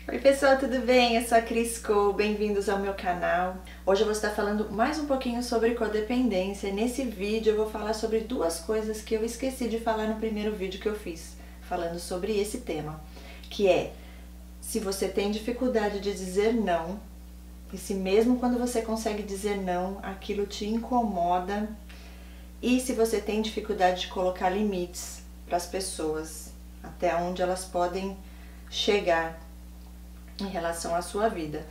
Oi pessoal, tudo bem? Eu sou a Cris Cole, bem-vindos ao meu canal. Hoje eu vou estar falando mais um pouquinho sobre codependência. Nesse vídeo eu vou falar sobre duas coisas que eu esqueci de falar no primeiro vídeo que eu fiz, falando sobre esse tema, que é se você tem dificuldade de dizer não, e se mesmo quando você consegue dizer não, aquilo te incomoda, e se você tem dificuldade de colocar limites para as pessoas, até onde elas podem chegar em relação à sua vida.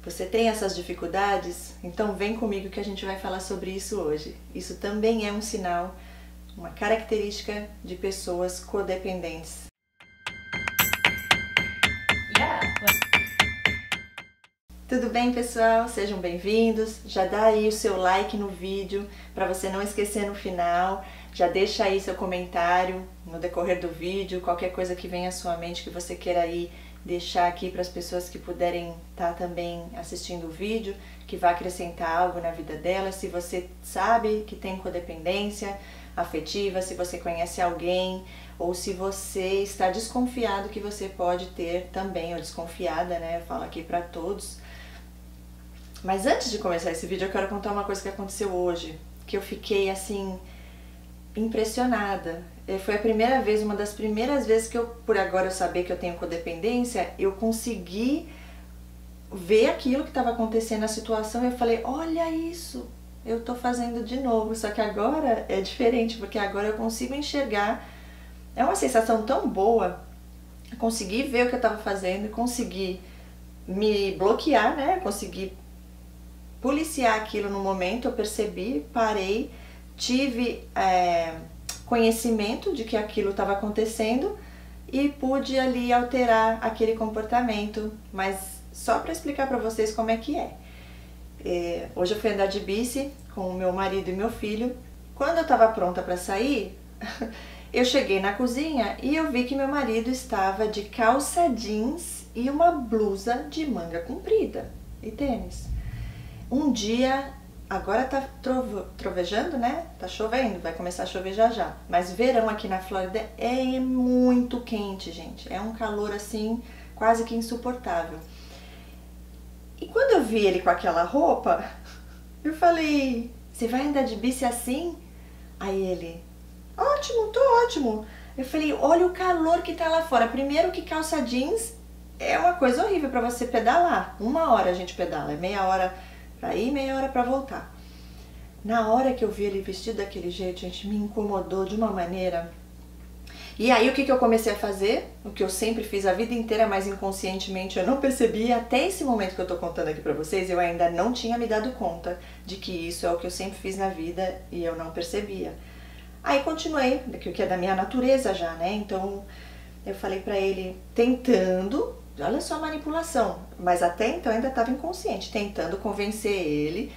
Você tem essas dificuldades? Então vem comigo que a gente vai falar sobre isso hoje. Isso também é um sinal, uma característica de pessoas codependentes. Tudo bem, pessoal? Sejam bem-vindos. Já dá aí o seu like no vídeo para você não esquecer no final. Já deixa aí seu comentário no decorrer do vídeo, qualquer coisa que venha à sua mente que você queira aí deixar aqui para as pessoas que puderem estar também assistindo o vídeo, que vai acrescentar algo na vida delas. Se você sabe que tem codependência afetiva, se você conhece alguém, ou se você está desconfiado que você pode ter também, ou desconfiada, né? Eu falo aqui para todos. Mas antes de começar esse vídeo, eu quero contar uma coisa que aconteceu hoje, que eu fiquei assim impressionada. Foi a primeira vez, uma das primeiras vezes que eu, por agora eu saber que eu tenho codependência, eu consegui ver aquilo que estava acontecendo na situação e eu falei, olha isso, eu tô fazendo de novo, só que agora é diferente, porque agora eu consigo enxergar, é uma sensação tão boa, eu consegui ver o que eu estava fazendo, consegui me bloquear, né, consegui policiar aquilo no momento, eu percebi, parei, tive conhecimento de que aquilo estava acontecendo e pude ali alterar aquele comportamento, mas só para explicar para vocês como é que é. Hoje eu fui andar de bici com o meu marido e meu filho. Quando eu estava pronta para sair, eu cheguei na cozinha e eu vi que meu marido estava de calça jeans e uma blusa de manga comprida e tênis. Um dia, agora tá trovejando, né? Tá chovendo, vai começar a chover já já. Mas verão aqui na Flórida é muito quente, gente. É um calor assim, quase que insuportável. E quando eu vi ele com aquela roupa, eu falei, você vai andar de bici assim? Aí ele, ótimo, tô ótimo. Eu falei, olha o calor que tá lá fora. Primeiro que calça jeans é uma coisa horrível pra você pedalar. 1 hora a gente pedala, é meia hora pra ir, meia hora pra voltar. Na hora que eu vi ele vestido daquele jeito, gente, me incomodou de uma maneira. E aí o que eu comecei a fazer? O que eu sempre fiz a vida inteira, mas inconscientemente eu não percebi. Até esse momento que eu tô contando aqui pra vocês, eu ainda não tinha me dado conta de que isso é o que eu sempre fiz na vida e eu não percebia. Aí continuei, que é da minha natureza já, né? Então eu falei pra ele, tentando, olha só a manipulação, mas até então eu ainda estava inconsciente, tentando convencer ele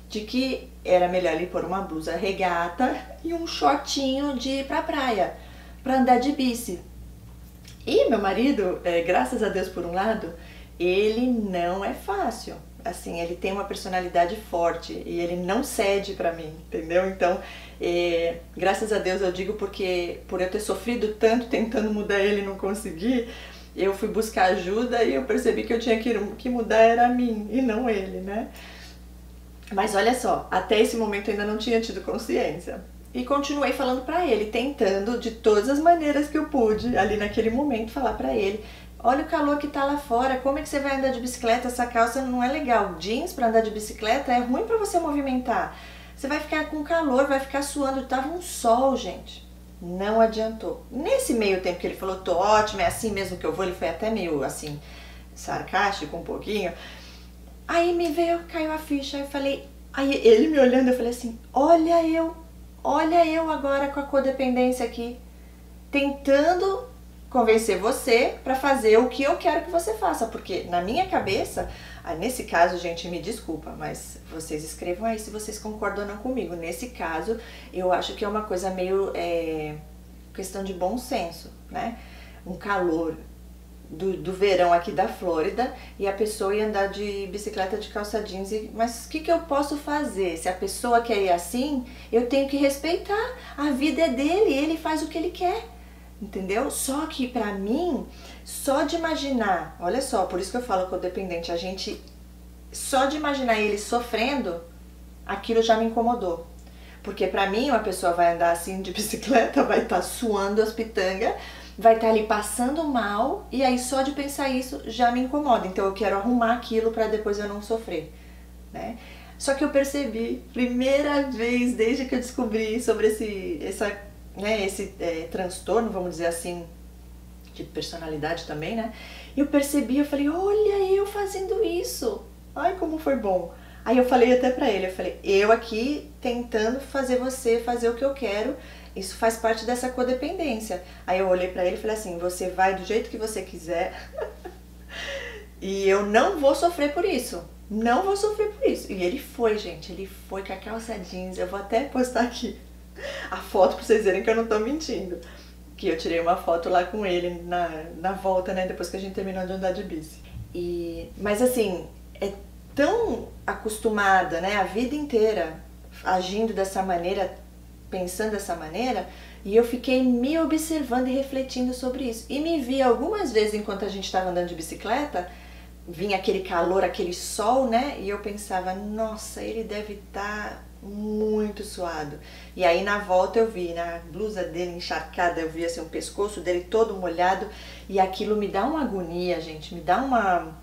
de que era melhor ele pôr uma blusa regata e um shortinho de ir pra praia, pra andar de bici. E meu marido, graças a Deus por um lado, ele não é fácil. Assim, ele tem uma personalidade forte e ele não cede pra mim, entendeu? Então, graças a Deus eu digo porque por eu ter sofrido tanto tentando mudar ele e não conseguir, eu fui buscar ajuda e eu percebi que eu tinha que mudar era a mim e não ele, né? Mas olha só, até esse momento eu ainda não tinha tido consciência. E continuei falando pra ele, tentando de todas as maneiras que eu pude, ali naquele momento, falar pra ele, olha o calor que tá lá fora, como é que você vai andar de bicicleta? Essa calça não é legal. Jeans pra andar de bicicleta é ruim pra você movimentar. Você vai ficar com calor, vai ficar suando. Tava um sol, gente. Não adiantou. Nesse meio tempo que ele falou, tô ótimo, é assim mesmo que eu vou, ele foi até meio assim, sarcástico um pouquinho. Aí me veio, caiu a ficha, eu falei, aí ele me olhando, eu falei assim, olha eu agora com a codependência aqui, tentando convencer você pra fazer o que eu quero que você faça, porque na minha cabeça, nesse caso, gente, me desculpa, mas vocês escrevam aí se vocês concordam ou não comigo. Nesse caso, eu acho que é uma coisa meio questão de bom senso, né? Um calor do verão aqui da Flórida e a pessoa ia andar de bicicleta de calça jeans, mas o que eu posso fazer? Se a pessoa quer ir assim, eu tenho que respeitar, a vida é dele, ele faz o que ele quer. entendeu? Só que pra mim, só de imaginar, olha só, por isso que eu falo codependente, a gente, só de imaginar ele sofrendo, aquilo já me incomodou. Porque pra mim, uma pessoa vai andar assim de bicicleta, vai estar suando as pitangas, vai estar ali passando mal, e aí só de pensar isso já me incomoda. Então eu quero arrumar aquilo pra depois eu não sofrer, né? Só que eu percebi, primeira vez desde que eu descobri sobre esse transtorno, vamos dizer assim, de personalidade também, né? Eu percebi, eu falei, olha eu fazendo isso, ai como foi bom. Aí eu falei até pra ele, eu falei, eu aqui tentando fazer você fazer o que eu quero, isso faz parte dessa codependência. Aí eu olhei pra ele e falei assim, você vai do jeito que você quiser e eu não vou sofrer por isso. Não vou sofrer por isso. E ele foi, gente, ele foi com a calça jeans, eu vou até postar aqui a foto pra vocês verem que eu não tô mentindo. Que eu tirei uma foto lá com ele na volta, né, depois que a gente terminou de andar de bici. Mas assim, é tão acostumada, né, a vida inteira agindo dessa maneira, pensando dessa maneira, e eu fiquei me observando e refletindo sobre isso. E me vi algumas vezes enquanto a gente estava andando de bicicleta, vinha aquele calor, aquele sol, né, e eu pensava, nossa, ele deve estar muito suado. E aí na volta eu vi, na blusa dele encharcada, eu vi assim o pescoço dele todo molhado, e aquilo me dá uma agonia, gente, me dá uma...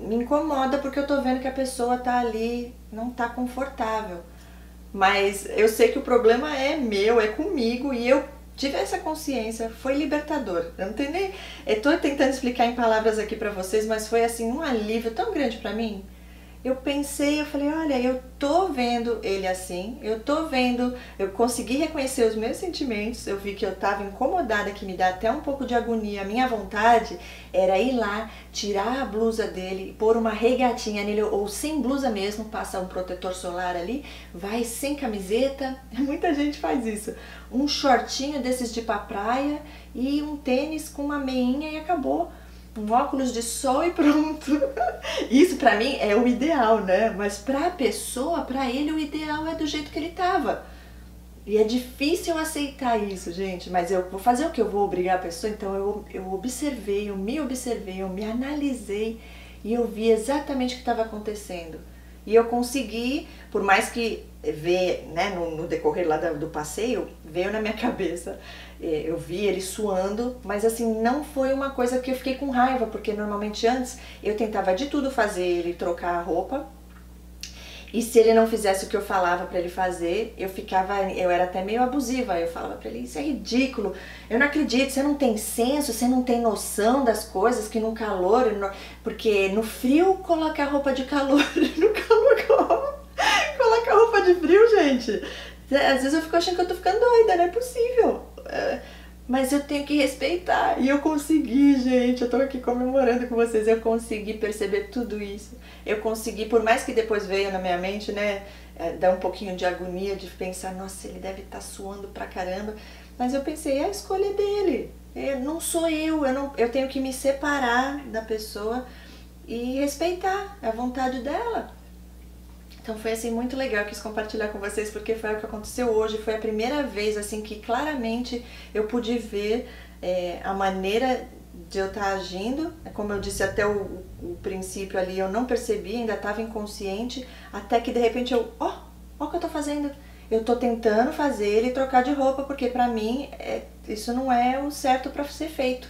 me incomoda porque eu tô vendo que a pessoa tá ali, não tá confortável. Mas eu sei que o problema é meu, é comigo, e eu tive essa consciência, foi libertador. Eu não tenho nem... Eu tô tentando explicar em palavras aqui pra vocês, mas foi assim um alívio tão grande pra mim. Eu pensei, eu falei, olha, eu tô vendo ele assim, eu tô vendo, eu consegui reconhecer os meus sentimentos, eu vi que eu tava incomodada, que me dá até um pouco de agonia. A minha vontade era ir lá, tirar a blusa dele, pôr uma regatinha nele, ou sem blusa mesmo, passa um protetor solar ali, vai sem camiseta, muita gente faz isso. Um shortinho desses de ir pra praia e um tênis com uma meinha e acabou. Um óculos de sol e pronto. Isso pra mim é o ideal, né? Mas pra pessoa, pra ele, o ideal é do jeito que ele tava. E é difícil aceitar isso, gente. Mas eu vou fazer o que? Eu vou obrigar a pessoa? Então eu observei, eu me analisei e eu vi exatamente o que estava acontecendo. E eu consegui, por mais que ver, né, no decorrer lá do passeio, veio na minha cabeça, eu vi ele suando, mas assim, não foi uma coisa que eu fiquei com raiva, porque normalmente antes eu tentava de tudo fazer ele trocar a roupa, e se ele não fizesse o que eu falava pra ele fazer, eu era até meio abusiva, eu falava pra ele, isso é ridículo, eu não acredito, você não tem senso, você não tem noção das coisas, que no calor, porque no frio coloca a roupa de calor, no calor coloca a roupa de frio, gente. Às vezes eu fico achando que eu tô ficando doida, não é possível. Mas eu tenho que respeitar. E eu consegui, gente. Eu tô aqui comemorando com vocês. Eu consegui perceber tudo isso. Eu consegui, por mais que depois veio na minha mente, né, dar um pouquinho de agonia, de pensar, nossa, ele deve estar suando pra caramba. Mas eu pensei, é a escolha dele. Não sou eu tenho que me separar da pessoa e respeitar a vontade dela. Então foi assim muito legal, eu quis compartilhar com vocês porque foi o que aconteceu hoje, foi a primeira vez assim que claramente eu pude ver a maneira de eu estar agindo. Como eu disse até o princípio ali, eu não percebi, ainda estava inconsciente, até que de repente ó o que eu tô fazendo. Eu tô tentando fazer ele trocar de roupa, porque pra mim isso não é o certo pra ser feito.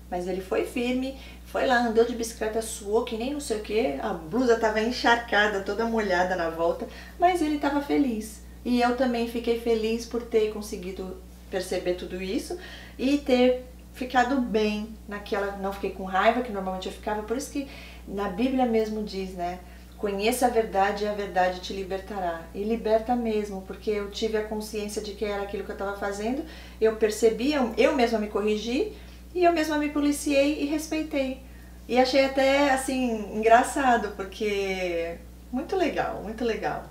Mas ele foi firme, foi lá, andou de bicicleta, suou que nem não sei o que, a blusa estava encharcada, toda molhada na volta, mas ele estava feliz. E eu também fiquei feliz por ter conseguido perceber tudo isso e ter ficado bem naquela, não fiquei com raiva, que normalmente eu ficava, por isso que na Bíblia mesmo diz, né, conheça a verdade e a verdade te libertará. E liberta mesmo, porque eu tive a consciência de que era aquilo que eu estava fazendo, eu percebi, eu mesma me corrigi, e eu mesma me policiei e respeitei. E achei até, assim, engraçado, porque muito legal, muito legal.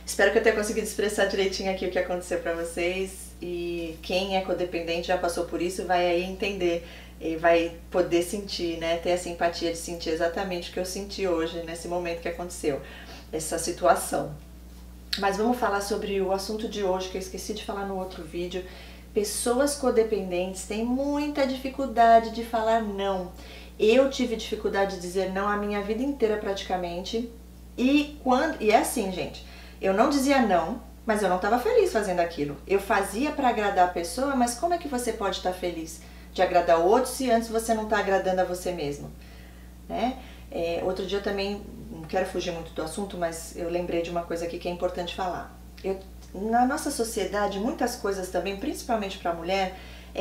Espero que eu tenha conseguido expressar direitinho aqui o que aconteceu pra vocês. E quem é codependente já passou por isso, vai aí entender e vai poder sentir, né? Ter essa empatia de sentir exatamente o que eu senti hoje, nesse momento que aconteceu, essa situação. Mas vamos falar sobre o assunto de hoje, que eu esqueci de falar no outro vídeo, pessoas codependentes têm muita dificuldade de falar não. Eu tive dificuldade de dizer não a minha vida inteira praticamente. E é assim, gente, eu não dizia não, mas eu não estava feliz fazendo aquilo. Eu fazia para agradar a pessoa, mas como é que você pode estar feliz de agradar o outro se antes você não está agradando a você mesmo? Né? Outro dia eu também, não quero fugir muito do assunto, mas eu lembrei de uma coisa aqui que é importante falar. Na nossa sociedade, muitas coisas também, principalmente para a mulher,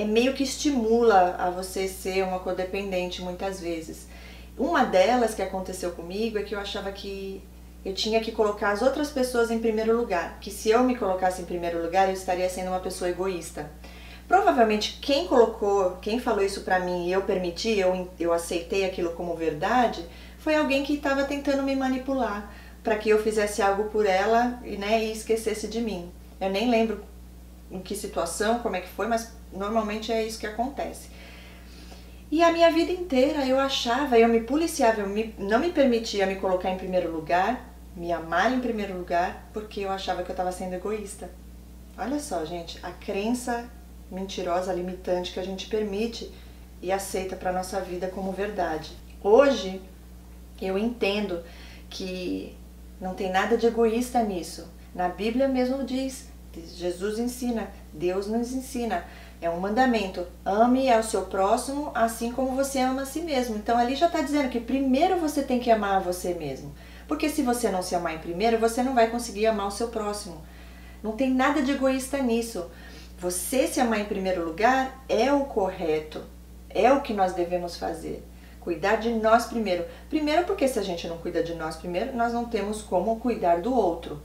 meio que estimula a você ser uma codependente muitas vezes. Uma delas que aconteceu comigo é que eu achava que eu tinha que colocar as outras pessoas em primeiro lugar, que se eu me colocasse em primeiro lugar, eu estaria sendo uma pessoa egoísta. Provavelmente quem falou isso pra mim e eu permiti, eu aceitei aquilo como verdade, foi alguém que estava tentando me manipular para que eu fizesse algo por ela, né, e esquecesse de mim. Eu nem lembro em que situação, como é que foi, mas normalmente é isso que acontece. E a minha vida inteira eu me policiava, não me permitia me colocar em primeiro lugar, me amar em primeiro lugar, porque eu achava que eu estava sendo egoísta. Olha só, gente, a crença mentirosa, limitante que a gente permite e aceita para nossa vida como verdade. Hoje eu entendo que não tem nada de egoísta nisso. Na Bíblia mesmo diz, Jesus ensina, Deus nos ensina. É um mandamento, ame ao seu próximo assim como você ama a si mesmo. Então ali já está dizendo que primeiro você tem que amar a você mesmo. Porque se você não se amar em primeiro, você não vai conseguir amar o seu próximo. Não tem nada de egoísta nisso. Você se amar em primeiro lugar é o correto, é o que nós devemos fazer. Cuidar de nós primeiro. Primeiro porque se a gente não cuida de nós primeiro, nós não temos como cuidar do outro.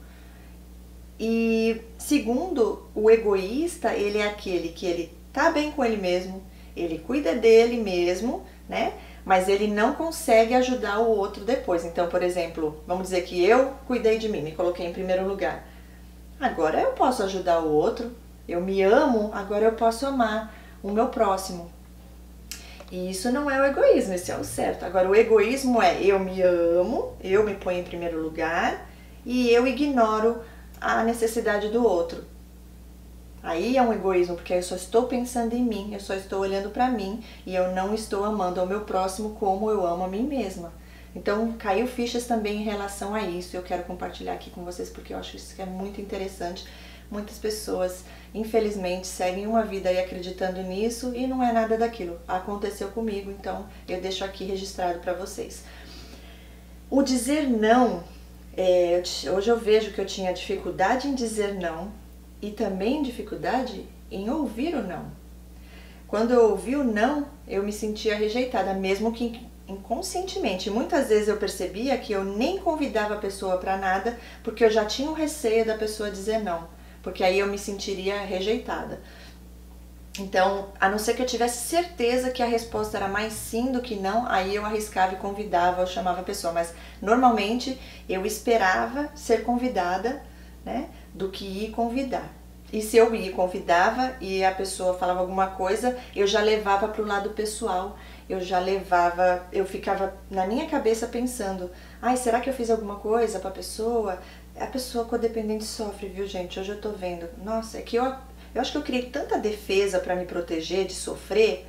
E segundo, o egoísta, ele é aquele que ele tá bem com ele mesmo, ele cuida dele mesmo, né? Mas ele não consegue ajudar o outro depois. Então, por exemplo, vamos dizer que eu cuidei de mim, me coloquei em primeiro lugar. Agora eu posso ajudar o outro, eu me amo, agora eu posso amar o meu próximo. E isso não é o egoísmo, isso é o certo. Agora o egoísmo é eu me amo, eu me ponho em primeiro lugar e eu ignoro a necessidade do outro. Aí é um egoísmo, porque eu só estou pensando em mim, eu só estou olhando para mim e eu não estou amando ao meu próximo como eu amo a mim mesma. Então caiu fichas também em relação a isso, eu quero compartilhar aqui com vocês porque eu acho isso que é muito interessante. Muitas pessoas, infelizmente, seguem uma vida aí acreditando nisso e não é nada daquilo. Aconteceu comigo, então eu deixo aqui registrado para vocês. O dizer não, hoje eu vejo que eu tinha dificuldade em dizer não e também dificuldade em ouvir o não. Quando eu ouvi o não, eu me sentia rejeitada, mesmo que inconscientemente. Muitas vezes eu percebia que eu nem convidava a pessoa para nada, porque eu já tinha um receio da pessoa dizer não, porque aí eu me sentiria rejeitada. Então, a não ser que eu tivesse certeza que a resposta era mais sim do que não, aí eu arriscava e convidava, eu chamava a pessoa. Mas, normalmente, eu esperava ser convidada, né, do que ir convidar. E se eu ia e convidava e a pessoa falava alguma coisa, eu já levava para o lado pessoal. Eu ficava na minha cabeça pensando, ai, será que eu fiz alguma coisa para a pessoa? A pessoa codependente sofre, viu, gente? Hoje eu tô vendo. Nossa, é que eu acho que eu criei tanta defesa para me proteger de sofrer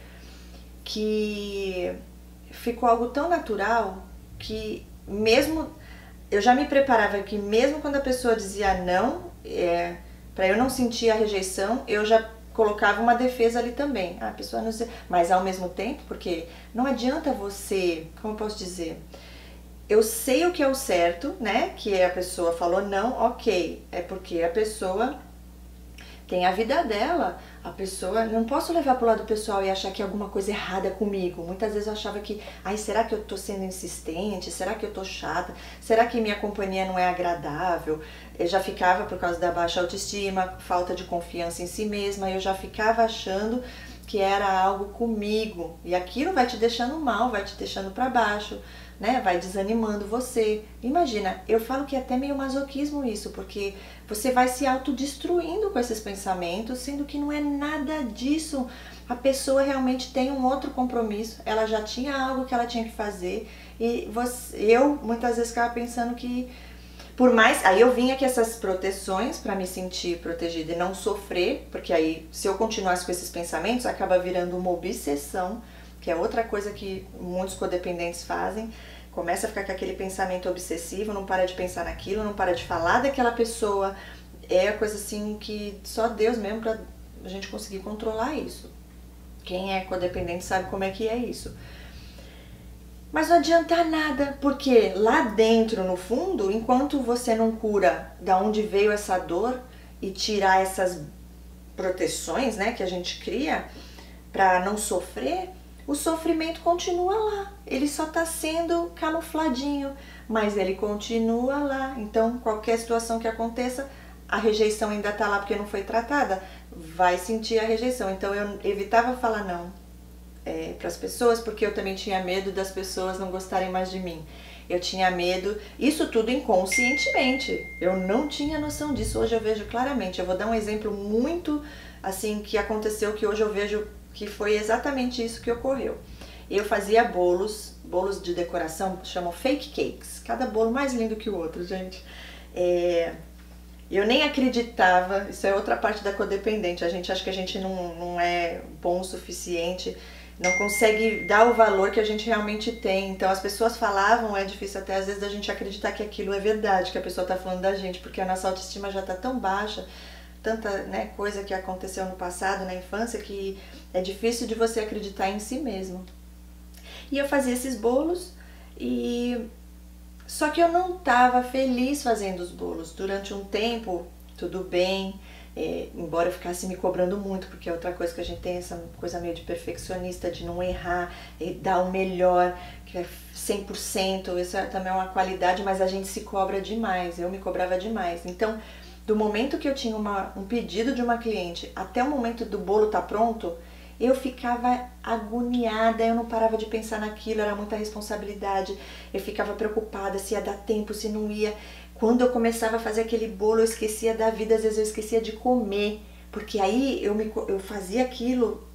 que ficou algo tão natural que mesmo eu já me preparava que mesmo quando a pessoa dizia não, para eu não sentir a rejeição, eu já colocava uma defesa ali também. A pessoa não sei, mas ao mesmo tempo, porque não adianta você, como eu posso dizer, eu sei o que é o certo, né? Que a pessoa falou não, ok, é porque a pessoa tem a vida dela, a pessoa, não posso levar pro lado pessoal e achar que é alguma coisa errada comigo. Muitas vezes eu achava que, ai, será que eu tô sendo insistente? Será que eu tô chata? Será que minha companhia não é agradável? Eu já ficava, por causa da baixa autoestima, falta de confiança em si mesma, eu já ficava achando que era algo comigo. E aquilo vai te deixando mal, vai te deixando pra baixo, né? Vai desanimando você. Imagina, eu falo que é até meio masoquismo isso, porque você vai se autodestruindo com esses pensamentos, sendo que não é nada disso. A pessoa realmente tem um outro compromisso, ela já tinha algo que ela tinha que fazer e eu muitas vezes ficava pensando que Por mais, aí eu vinha com essas proteções para me sentir protegida e não sofrer, porque aí se eu continuasse com esses pensamentos, acaba virando uma obsessão, que é outra coisa que muitos codependentes fazem. Começa a ficar com aquele pensamento obsessivo, não para de pensar naquilo, não para de falar daquela pessoa. É a coisa assim que só Deus mesmo pra a gente conseguir controlar isso. Quem é codependente sabe como é que é isso. Mas não adianta nada, porque lá dentro, no fundo, enquanto você não cura da onde veio essa dor e tirar essas proteções, né, que a gente cria para não sofrer, o sofrimento continua lá. Ele só está sendo camufladinho, mas ele continua lá. Então, qualquer situação que aconteça, a rejeição ainda está lá porque não foi tratada, vai sentir a rejeição. Então, eu evitava falar não para as pessoas, porque eu também tinha medo das pessoas não gostarem mais de mim. Eu tinha medo, isso tudo inconscientemente. Eu não tinha noção disso, hoje eu vejo claramente. Eu vou dar um exemplo muito assim que aconteceu, que hoje eu vejo que foi exatamente isso que ocorreu. Eu fazia bolos de decoração, chamam fake cakes. Cada bolo mais lindo que o outro, gente. Eu nem acreditava, isso é outra parte da codependente. A gente acha que a gente não é bom o suficiente, não consegue dar o valor que a gente realmente tem. Então as pessoas falavam, é difícil até às vezes da gente acreditar que aquilo é verdade, que a pessoa está falando da gente, porque a nossa autoestima já está tão baixa, tanta, né, coisa que aconteceu no passado, na infância, que é difícil de você acreditar em si mesmo. E eu fazia esses bolos só que eu não estava feliz fazendo os bolos. Durante um tempo, tudo bem, embora eu ficasse me cobrando muito, porque é outra coisa que a gente tem, essa coisa meio de perfeccionista, de não errar, dar o melhor, que é 100%, isso também é uma qualidade, mas a gente se cobra demais, eu me cobrava demais. Então, do momento que eu tinha um pedido de uma cliente até o momento do bolo estar pronto, eu ficava agoniada, eu não parava de pensar naquilo, era muita responsabilidade, eu ficava preocupada se ia dar tempo, se não ia. Quando eu começava a fazer aquele bolo, eu esquecia da vida, às vezes eu esquecia de comer, porque aí eu fazia aquilo,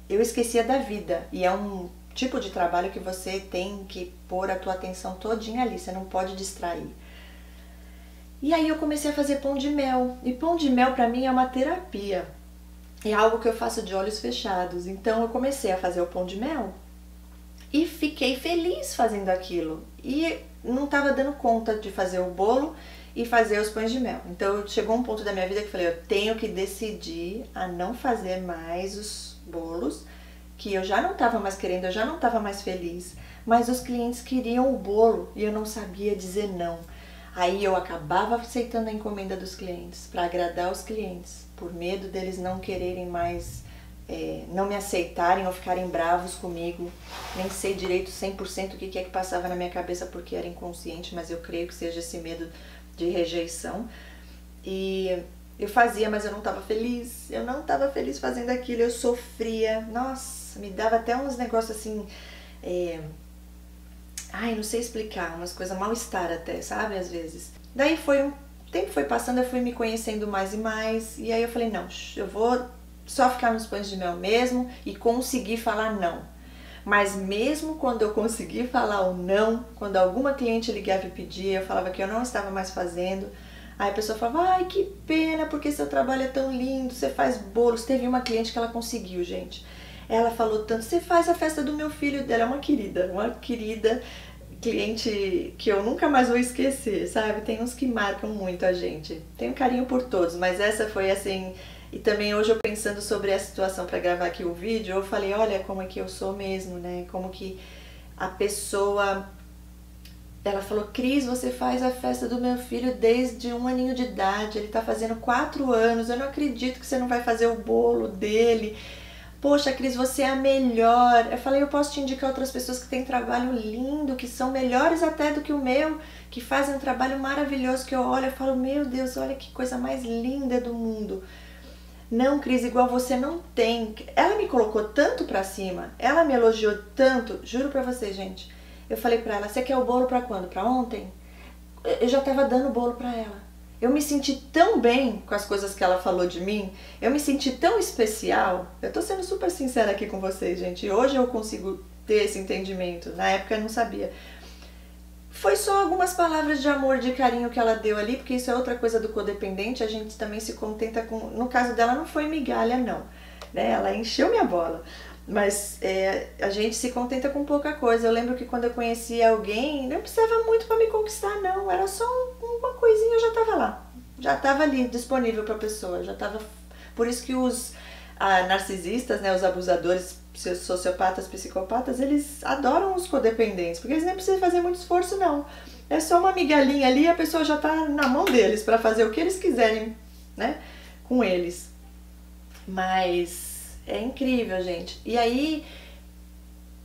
eu esquecia da vida. E é um tipo de trabalho que você tem que pôr a tua atenção todinha ali, você não pode distrair. E aí eu comecei a fazer pão de mel, e pão de mel pra mim é uma terapia. É algo que eu faço de olhos fechados. Então eu comecei a fazer o pão de mel e fiquei feliz fazendo aquilo. E não estava dando conta de fazer o bolo e fazer os pães de mel. Então chegou um ponto da minha vida que eu falei, eu tenho que decidir a não fazer mais os bolos, que eu já não estava mais querendo, eu já não estava mais feliz. Mas os clientes queriam o bolo e eu não sabia dizer não. Aí eu acabava aceitando a encomenda dos clientes para agradar os clientes, por medo deles não quererem mais, não me aceitarem ou ficarem bravos comigo. Nem sei direito 100% o que é que passava na minha cabeça, porque era inconsciente, mas eu creio que seja esse medo de rejeição. E eu fazia, mas eu não estava feliz. Eu não estava feliz fazendo aquilo, eu sofria. Nossa, me dava até uns negócios assim... Ai, não sei explicar, umas coisas mal-estar até, sabe, às vezes. Daí o tempo foi passando, eu fui me conhecendo mais e mais, e aí eu falei, não, eu vou só ficar nos pães de mel mesmo e conseguir falar não. Mas mesmo quando eu consegui falar o não, quando alguma cliente ligava e pedia, eu falava que eu não estava mais fazendo, aí a pessoa falava, ai, que pena, porque seu trabalho é tão lindo, você faz bolos. Teve uma cliente que ela conseguiu, gente. Ela falou tanto, você faz a festa do meu filho, dela é uma querida cliente que eu nunca mais vou esquecer, sabe? Tem uns que marcam muito a gente. Tenho carinho por todos, mas essa foi assim... E também hoje eu pensando sobre a situação para gravar aqui o vídeo, eu falei, olha como é que eu sou mesmo, né? Como que a pessoa... Ela falou, Cris, você faz a festa do meu filho desde 1 aninho de idade, ele tá fazendo 4 anos, eu não acredito que você não vai fazer o bolo dele. Poxa, Cris, você é a melhor. Eu falei, eu posso te indicar outras pessoas que têm trabalho lindo, que são melhores até do que o meu, que fazem um trabalho maravilhoso, que eu olho e falo, meu Deus, olha que coisa mais linda do mundo. Não, Cris, igual você não tem. Ela me colocou tanto pra cima, ela me elogiou tanto, juro pra vocês, gente. Eu falei pra ela, você quer o bolo pra quando? Pra ontem? Eu já tava dando o bolo pra ela. Eu me senti tão bem com as coisas que ela falou de mim, eu me senti tão especial. Eu tô sendo super sincera aqui com vocês, gente. Hoje eu consigo ter esse entendimento, na época eu não sabia. Foi só algumas palavras de amor, de carinho que ela deu ali, porque isso é outra coisa do codependente, a gente também se contenta com... No caso dela não foi migalha não, né? Ela encheu minha bola, mas a gente se contenta com pouca coisa. Eu lembro que quando eu conhecia alguém, não precisava muito para me conquistar não, era só uma coisinha, eu já estava lá, já estava ali disponível para a pessoa, já estava... Por isso que os narcisistas, né, os abusadores, sociopatas, psicopatas, eles adoram os codependentes, porque eles nem precisam fazer muito esforço não. É só uma migalhinha ali e a pessoa já está na mão deles para fazer o que eles quiserem, né, com eles. Mas é incrível, gente. E aí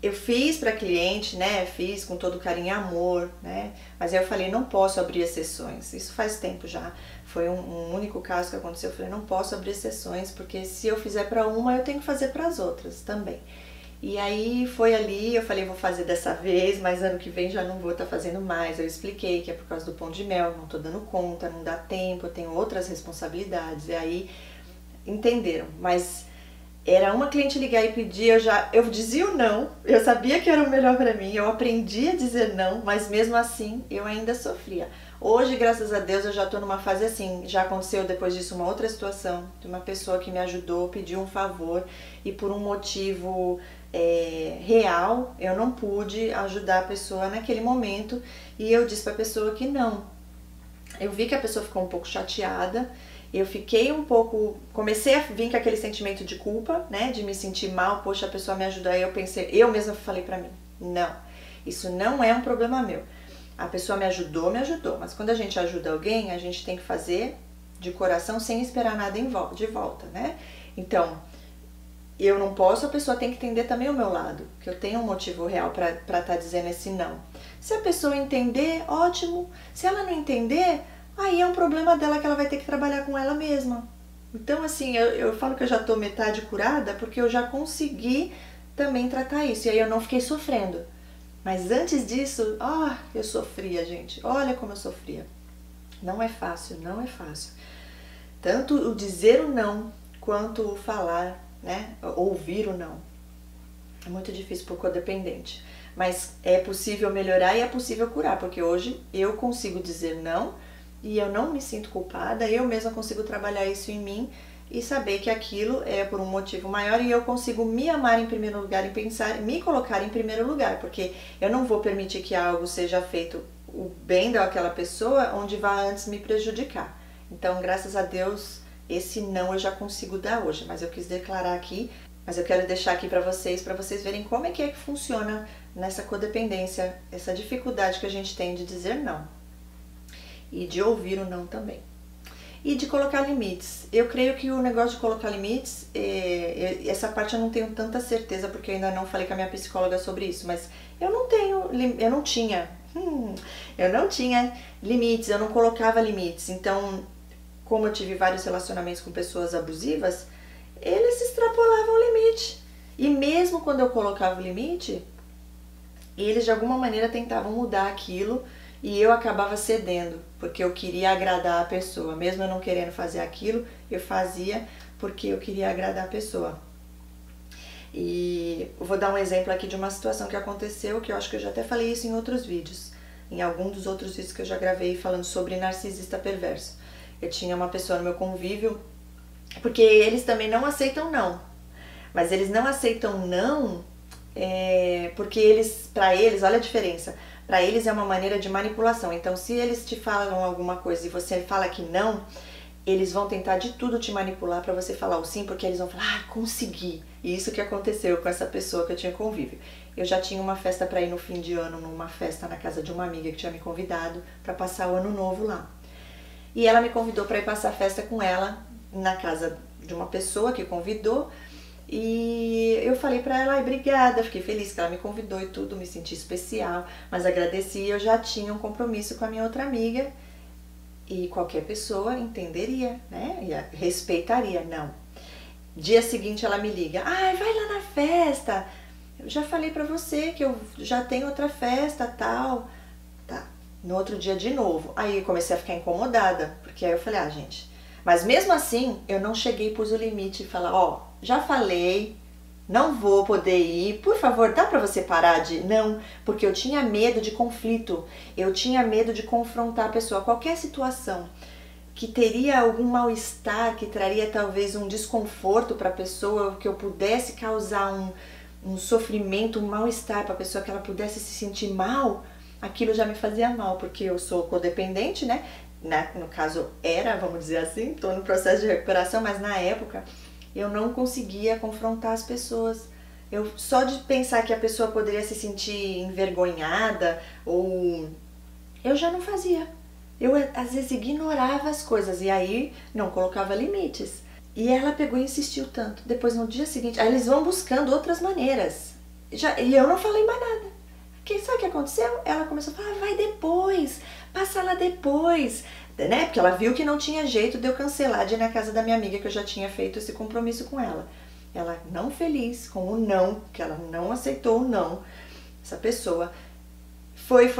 eu fiz para cliente, né, fiz com todo carinho e amor, né, mas aí eu falei, não posso abrir exceções. Isso faz tempo já. Foi um único caso que aconteceu. Eu falei, não posso abrir exceções, porque se eu fizer para uma, eu tenho que fazer para as outras também. E aí foi ali, eu falei, vou fazer dessa vez, mas ano que vem já não vou estar fazendo mais. Eu expliquei que é por causa do pão de mel, não estou dando conta, não dá tempo, eu tenho outras responsabilidades. E aí entenderam, mas era uma cliente ligar e pedir, eu dizia o não, eu sabia que era o melhor para mim, eu aprendi a dizer não, mas mesmo assim eu ainda sofria. Hoje, graças a Deus, eu já estou numa fase assim, já aconteceu depois disso uma outra situação, de uma pessoa que me ajudou, pediu um favor e por um motivo real, eu não pude ajudar a pessoa naquele momento e eu disse para a pessoa que não. Eu vi que a pessoa ficou um pouco chateada, eu fiquei um pouco, comecei a vir com aquele sentimento de culpa, né, de me sentir mal, poxa, a pessoa me ajudou, aí eu pensei, eu mesma falei pra mim, não, isso não é um problema meu, a pessoa me ajudou, mas quando a gente ajuda alguém, a gente tem que fazer de coração sem esperar nada de volta, né, então, eu não posso, a pessoa tem que entender também o meu lado, que eu tenho um motivo real pra estar dizendo esse não. Se a pessoa entender, ótimo, se ela não entender, aí é um problema dela que ela vai ter que trabalhar com ela mesma. Então, assim, eu falo que eu já tô metade curada porque eu já consegui também tratar isso. E aí eu não fiquei sofrendo. Mas antes disso, eu sofria, gente. Olha como eu sofria. Não é fácil, não é fácil. Tanto o dizer o não, quanto o falar, né? Ouvir o não. É muito difícil por codependente. Mas é possível melhorar e é possível curar. Porque hoje eu consigo dizer não, e eu não me sinto culpada, eu mesma consigo trabalhar isso em mim e saber que aquilo é por um motivo maior e eu consigo me amar em primeiro lugar e pensar, me colocar em primeiro lugar, porque eu não vou permitir que algo seja feito o bem daquela pessoa onde vá antes me prejudicar. Então, graças a Deus, esse não eu já consigo dar hoje, mas eu quis declarar aqui, mas eu quero deixar aqui para vocês verem como é que funciona nessa codependência, essa dificuldade que a gente tem de dizer não. E de ouvir o não também. E de colocar limites. Eu creio que o negócio de colocar limites, essa parte eu não tenho tanta certeza, porque eu ainda não falei com a minha psicóloga sobre isso, mas eu não tinha limites, eu não colocava limites. Então, como eu tive vários relacionamentos com pessoas abusivas, eles extrapolavam o limite. E mesmo quando eu colocava o limite, eles de alguma maneira tentavam mudar aquilo, e eu acabava cedendo, porque eu queria agradar a pessoa. Mesmo eu não querendo fazer aquilo, eu fazia porque eu queria agradar a pessoa. E eu vou dar um exemplo aqui de uma situação que aconteceu, que eu acho que eu já até falei isso em outros vídeos. Em algum dos outros vídeos que eu já gravei falando sobre narcisista perverso. Eu tinha uma pessoa no meu convívio, porque eles também não aceitam não. Mas eles não aceitam não, porque pra eles, olha a diferença. Para eles é uma maneira de manipulação. Então, se eles te falam alguma coisa e você fala que não, eles vão tentar de tudo te manipular para você falar o sim, porque eles vão falar, consegui. E isso que aconteceu com essa pessoa que eu tinha convívio. Eu já tinha uma festa para ir no fim de ano, numa festa na casa de uma amiga que tinha me convidado para passar o ano novo lá. E ela me convidou para ir passar a festa com ela na casa de uma pessoa que convidou. E eu falei pra ela, obrigada, fiquei feliz que ela me convidou e tudo, me senti especial, mas agradeci, eu já tinha um compromisso com a minha outra amiga e qualquer pessoa entenderia, né, e respeitaria, não. Dia seguinte ela me liga, vai lá na festa, eu já falei pra você que eu já tenho outra festa, tal, tá, no outro dia de novo, aí eu comecei a ficar incomodada, porque aí eu falei, gente, mas mesmo assim eu não cheguei e pus o limite e falar, já falei, não vou poder ir, por favor, dá pra você parar de... Não, porque eu tinha medo de conflito, eu tinha medo de confrontar a pessoa, qualquer situação que teria algum mal-estar, que traria talvez um desconforto para a pessoa, que eu pudesse causar um sofrimento, um mal-estar para a pessoa, que ela pudesse se sentir mal, aquilo já me fazia mal, porque eu sou codependente, né? No caso era, vamos dizer assim, estou no processo de recuperação, mas na época eu não conseguia confrontar as pessoas. Eu, só de pensar que a pessoa poderia se sentir envergonhada, ou eu já não fazia. Eu às vezes ignorava as coisas e aí não colocava limites. E ela pegou e insistiu tanto. Depois no dia seguinte, aí eles vão buscando outras maneiras. E eu não falei mais nada. Sabe o que aconteceu? Ela começou a falar, vai depois, passa lá depois. Né? Porque ela viu que não tinha jeito de eu cancelar de ir na casa da minha amiga, que eu já tinha feito esse compromisso com ela. Ela não feliz com o não, que ela não aceitou o não, essa pessoa. Foi.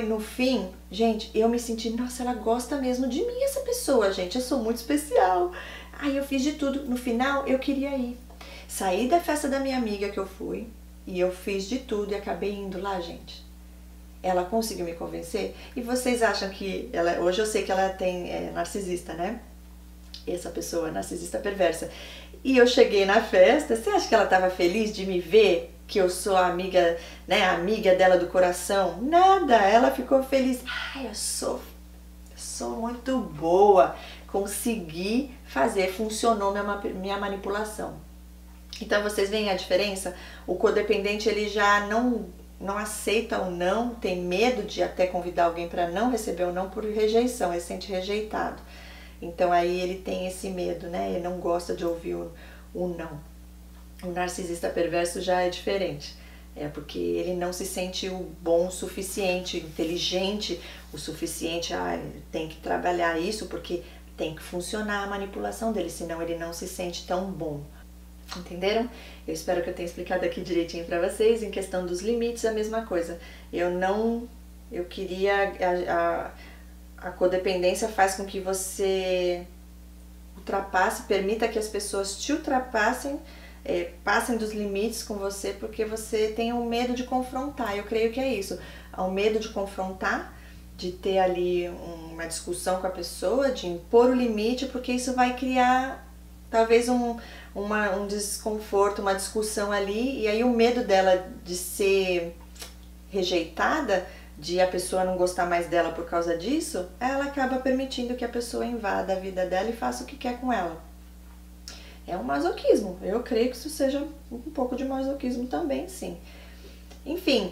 No fim, gente, eu me senti, nossa, ela gosta mesmo de mim, essa pessoa, gente. Eu sou muito especial. Aí eu fiz de tudo. No final, eu queria ir. Saí da festa da minha amiga que eu fui e eu fiz de tudo e acabei indo lá, gente. Ela conseguiu me convencer. E vocês acham que ela... Hoje eu sei que ela é narcisista, né? Essa pessoa, narcisista perversa. E eu cheguei na festa, você acha que ela estava feliz de me ver? Que eu sou a amiga, né, a amiga dela do coração? Nada, ela ficou feliz. Ai, eu sou muito boa, consegui fazer, funcionou minha manipulação. Então vocês veem a diferença? O codependente, ele já não aceita o não, tem medo de até convidar alguém para não receber o não por rejeição, ele se sente rejeitado. Então aí ele tem esse medo, né, ele não gosta de ouvir o não. O narcisista perverso já é diferente, porque ele não se sente o bom o suficiente, inteligente o suficiente, tem que trabalhar isso porque tem que funcionar a manipulação dele, senão ele não se sente tão bom. Entenderam? Eu espero que eu tenha explicado aqui direitinho pra vocês. Em questão dos limites, a mesma coisa. Eu queria... A codependência faz com que você ultrapasse, permita que as pessoas te ultrapassem, passem dos limites com você, porque você tem um medo de confrontar. Eu creio que é isso, o medo de confrontar, de ter ali uma discussão com a pessoa, de impor o limite, porque isso vai criar talvez um desconforto, uma discussão ali, e aí o medo dela de ser rejeitada, de a pessoa não gostar mais dela por causa disso, ela acaba permitindo que a pessoa invada a vida dela e faça o que quer com ela. É um masoquismo. Eu creio que isso seja um pouco de masoquismo também, sim. Enfim,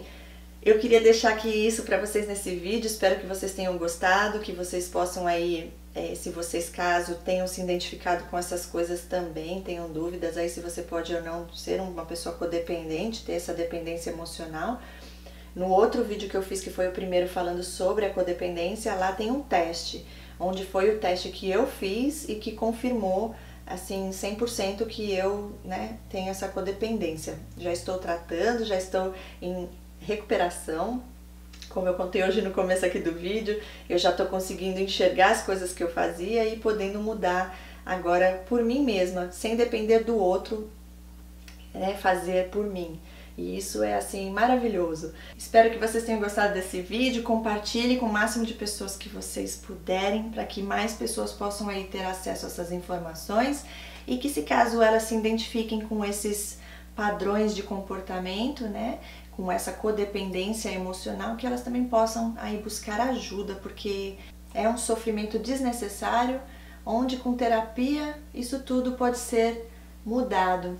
eu queria deixar aqui isso para vocês nesse vídeo. Espero que vocês tenham gostado, que vocês possam aí, se vocês caso tenham se identificado com essas coisas também, tenham dúvidas aí se você pode ou não ser uma pessoa codependente, ter essa dependência emocional. No outro vídeo que eu fiz, que foi o primeiro falando sobre a codependência, lá tem um teste, onde foi o teste que eu fiz e que confirmou assim, 100% que eu, né, tenho essa codependência. Já estou tratando, já estou em recuperação. Como eu contei hoje no começo aqui do vídeo, eu já estou conseguindo enxergar as coisas que eu fazia e podendo mudar agora por mim mesma, sem depender do outro, né, fazer por mim. E isso é assim maravilhoso. Espero que vocês tenham gostado desse vídeo, compartilhe com o máximo de pessoas que vocês puderem, para que mais pessoas possam aí ter acesso a essas informações e que, se caso elas se identifiquem com esses padrões de comportamento, né, com essa codependência emocional, que elas também possam aí buscar ajuda, porque é um sofrimento desnecessário, onde com terapia isso tudo pode ser mudado.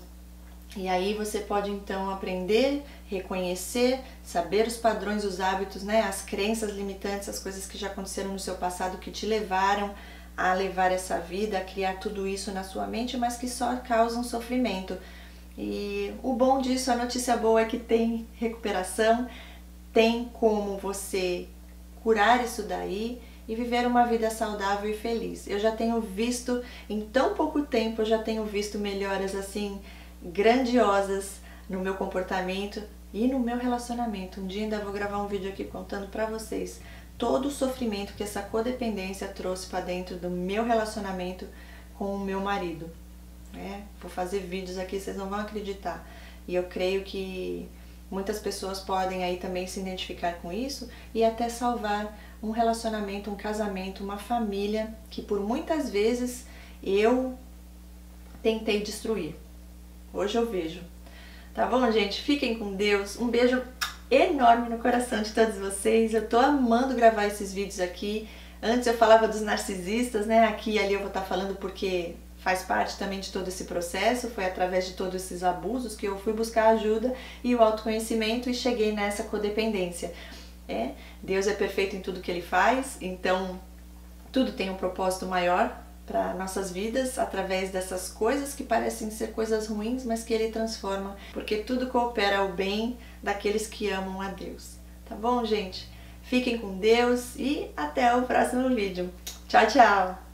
E aí você pode então aprender, reconhecer, saber os padrões, os hábitos, né, as crenças limitantes, as coisas que já aconteceram no seu passado que te levaram a levar essa vida, a criar tudo isso na sua mente, mas que só causam sofrimento. E o bom disso, a notícia boa é que tem recuperação, tem como você curar isso daí e viver uma vida saudável e feliz. Eu já tenho visto, em tão pouco tempo, eu já tenho visto melhoras assim grandiosas no meu comportamento e no meu relacionamento. Um dia ainda vou gravar um vídeo aqui contando pra vocês todo o sofrimento que essa codependência trouxe pra dentro do meu relacionamento com o meu marido. Vou fazer vídeos aqui, vocês não vão acreditar. E eu creio que muitas pessoas podem aí também se identificar com isso e até salvar um relacionamento, um casamento, uma família que por muitas vezes eu tentei destruir. Hoje eu vejo. Tá bom, gente? Fiquem com Deus. Um beijo enorme no coração de todos vocês. Eu tô amando gravar esses vídeos aqui. Antes eu falava dos narcisistas, né? Aqui e ali eu vou estar falando porque faz parte também de todo esse processo. Foi através de todos esses abusos que eu fui buscar ajuda e o autoconhecimento e cheguei nessa codependência. Deus é perfeito em tudo que Ele faz, então tudo tem um propósito maior para nossas vidas através dessas coisas que parecem ser coisas ruins, mas que Ele transforma, porque tudo coopera ao bem daqueles que amam a Deus. Tá bom, gente? Fiquem com Deus e até o próximo vídeo. Tchau, tchau!